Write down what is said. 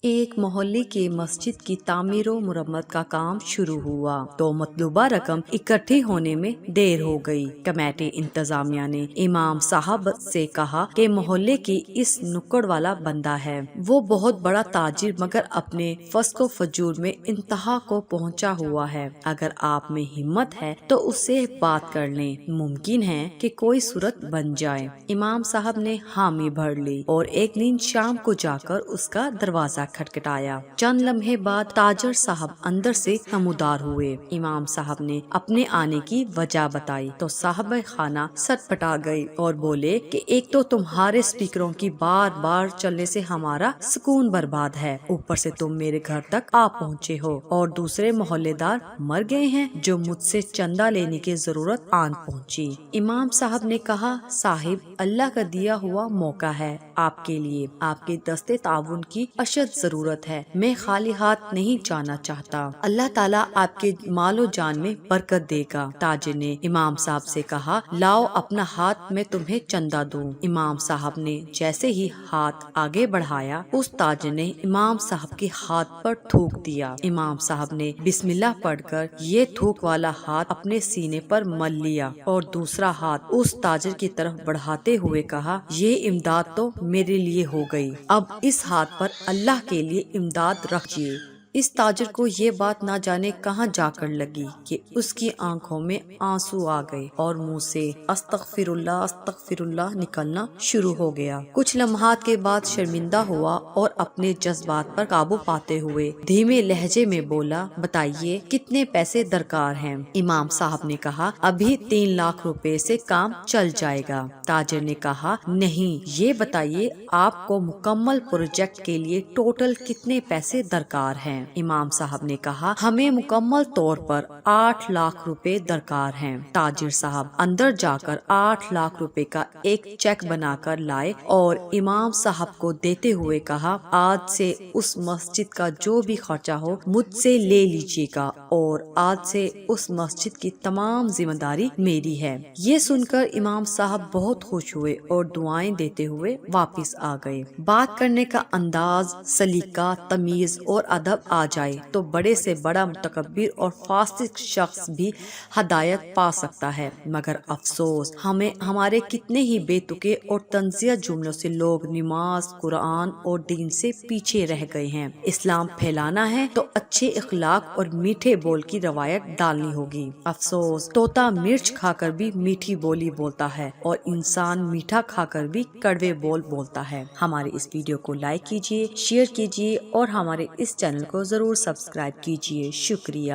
ایک محلے کی مسجد کی تعمیر و مرمت کا کام شروع ہوا تو مطلوبہ رقم اکٹھی ہونے میں دیر ہو گئی۔ کمیٹی انتظامیہ نے امام صاحب سے کہا کہ محلے کی اس نکڑ والا بندہ ہے، وہ بہت بڑا تاجر مگر اپنے فسق و فجور میں انتہا کو پہنچا ہوا ہے، اگر آپ میں ہمت ہے تو اس سے بات کر لیں، ممکن ہے کہ کوئی صورت بن جائے۔ امام صاحب نے حامی بھر لی اور ایک دن شام کو جا کر اس کا دروازہ کھٹکھٹایا۔ چند لمحے بعد تاجر صاحب اندر سے نمودار ہوئے۔ امام صاحب نے اپنے آنے کی وجہ بتائی تو صاحب خانہ سٹ پٹا گئی اور بولے کہ ایک تو تمہارے اسپیکروں کی بار بار چلنے سے ہمارا سکون برباد ہے، اوپر سے تم میرے گھر تک آ پہنچے ہو، اور دوسرے محلے دار مر گئے ہیں جو مجھ سے چندہ لینے کی ضرورت آن پہنچی۔ امام صاحب نے کہا، صاحب اللہ کا دیا ہوا موقع ہے آپ کے لیے، آپ کے دستے تعاون کی اشد ضرورت ہے، میں خالی ہاتھ نہیں جانا چاہتا، اللہ تعالیٰ آپ کے مال و جان میں برکت دے گا۔ تاجر نے امام صاحب سے کہا، لاؤ اپنا ہاتھ میں تمہیں چندہ دوں۔ امام صاحب نے جیسے ہی ہاتھ آگے بڑھایا، اس تاجر نے امام صاحب کے ہاتھ پر تھوک دیا۔ امام صاحب نے بسم اللہ پڑھ کر یہ تھوک والا ہاتھ اپنے سینے پر مل لیا اور دوسرا ہاتھ اس تاجر کی طرف بڑھاتے ہوئے کہا، یہ امداد تو میرے لیے ہو گئی، اب اس ہاتھ پر اللہ کے لیے امداد رکھیے۔ اس تاجر کو یہ بات نہ جانے کہاں جا کر لگی کہ اس کی آنکھوں میں آنسو آ گئے اور منہ سے استغفر اللہ نکلنا شروع ہو گیا۔ کچھ لمحات کے بعد شرمندہ ہوا اور اپنے جذبات پر قابو پاتے ہوئے دھیمے لہجے میں بولا، بتائیے کتنے پیسے درکار ہیں؟ امام صاحب نے کہا، ابھی 3 لاکھ روپے سے کام چل جائے گا۔ تاجر نے کہا، نہیں، یہ بتائیے آپ کو مکمل پروجیکٹ کے لیے ٹوٹل کتنے پیسے درکار ہیں؟ امام صاحب نے کہا، ہمیں مکمل طور پر 8 لاکھ روپے درکار ہیں۔ تاجر صاحب اندر جا کر 8 لاکھ روپے کا ایک چیک بنا کر لائے اور امام صاحب کو دیتے ہوئے کہا، آج سے اس مسجد کا جو بھی خرچہ ہو مجھ سے لے لیجیے گا، اور آج سے اس مسجد کی تمام ذمہ داری میری ہے۔ یہ سن کر امام صاحب بہت خوش ہوئے اور دعائیں دیتے ہوئے واپس آ گئے۔ بات کرنے کا انداز، سلیقہ، تمیز اور ادب آ جائے تو بڑے سے بڑا متکبر اور فاسق شخص بھی ہدایت پا سکتا ہے، مگر افسوس ہمارے کتنے ہی بے تکے اور طنزیہ جملوں سے لوگ نماز، قرآن اور دین سے پیچھے رہ گئے ہیں۔ اسلام پھیلانا ہے تو اچھے اخلاق اور میٹھے بول کی روایت ڈالنی ہوگی۔ افسوس، طوطا مرچ کھا کر بھی میٹھی بولی بولتا ہے اور انسان میٹھا کھا کر بھی کڑوے بول بولتا ہے۔ ہمارے اس ویڈیو کو لائک کیجیے، شیئر کیجیے اور ہمارے اس چینل کو ضرور سبسکرائب کیجیے۔ شکریہ۔